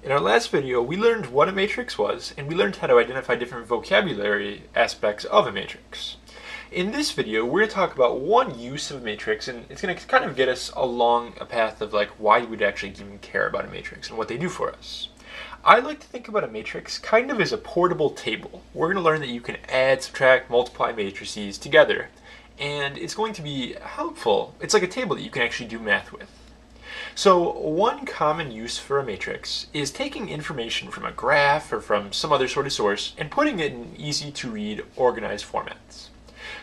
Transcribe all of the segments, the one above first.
In our last video, we learned what a matrix was, and we learned how to identify different vocabulary aspects of a matrix. In this video, we're going to talk about one use of a matrix, and it's going to kind of get us along a path of like why you would actually even care about a matrix and what they do for us. I like to think about a matrix kind of as a portable table. We're going to learn that you can add, subtract, multiply matrices together, and it's going to be helpful. It's like a table that you can actually do math with. So one common use for a matrix is taking information from a graph or from some other sort of source and putting it in easy to read, organized formats.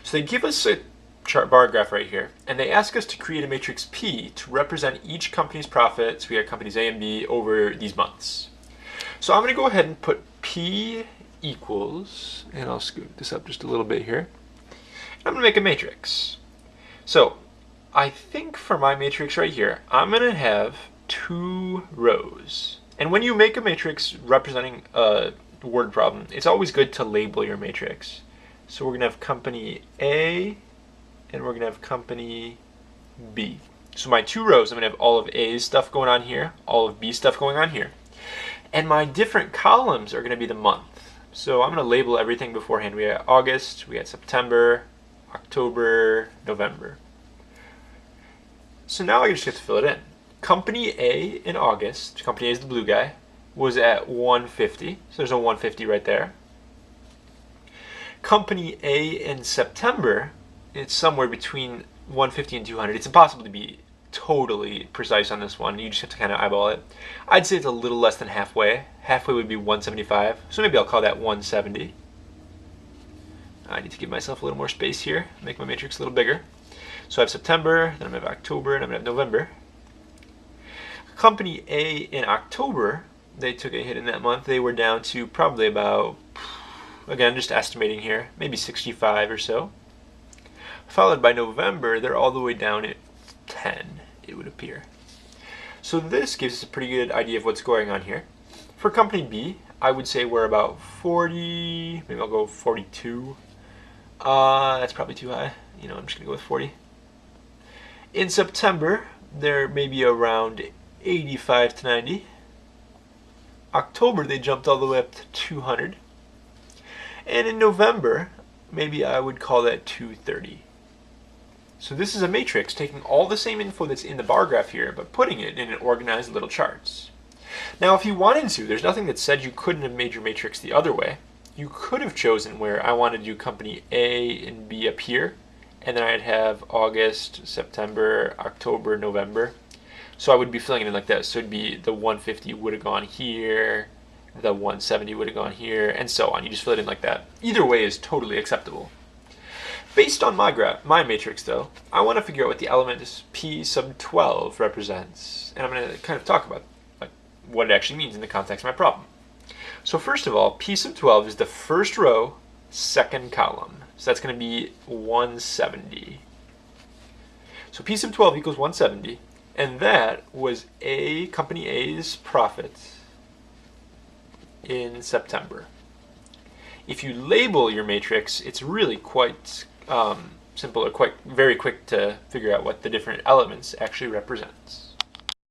So they give us a chart bar graph right here, and they ask us to create a matrix P to represent each company's profits. We got companies A and B over these months. So I'm going to go ahead and put P equals, and I'll scoot this up just a little bit here. And I'm going to make a matrix. So I think for my matrix right here, I'm going to have two rows. And when you make a matrix representing a word problem, it's always good to label your matrix. So we're going to have company A, and we're going to have company B. So my two rows, I'm going to have all of A's stuff going on here, all of B's stuff going on here. And my different columns are going to be the month. So I'm going to label everything beforehand. We got August, we got September, October, November. So now I just have to fill it in. Company A in August, company A is the blue guy, was at 150. So there's a 150 right there. Company A in September, it's somewhere between 150 and 200. It's impossible to be totally precise on this one. You just have to kind of eyeball it. I'd say it's a little less than halfway. Halfway would be 175. So maybe I'll call that 170. I need to give myself a little more space here, make my matrix a little bigger. So I have September, then I'm going to have October, and I'm going to have November. Company A in October, they took a hit in that month. They were down to probably about, again, just estimating here, maybe 65 or so. Followed by November, they're all the way down at 10, it would appear. So this gives us a pretty good idea of what's going on here. For company B, I would say we're about 40, maybe I'll go 42. That's probably too high. I'm just going to go with 40. In September, they're maybe around 85 to 90. October, they jumped all the way up to 200. And in November, maybe I would call that 230. So this is a matrix taking all the same info that's in the bar graph here, but putting it in an organized little charts. Now, if you wanted to, there's nothing that said you couldn't have made your matrix the other way. You could have chosen where I wanted to do company A and B up here, and then I'd have August, September, October, November. So I would be filling it in like this. So it'd be the 150 would have gone here, the 170 would have gone here, and so on. You just fill it in like that. Either way is totally acceptable. Based on my graph, my matrix though, I want to figure out what the element P sub 12 represents. And I'm going to kind of talk about what it actually means in the context of my problem. So first of all, P sub 12 is the first row, second column. So that's going to be 170. So P sub 12 equals 170. And that was company A's profit in September. If you label your matrix, it's really quite simple or very quick to figure out what the different elements actually represent.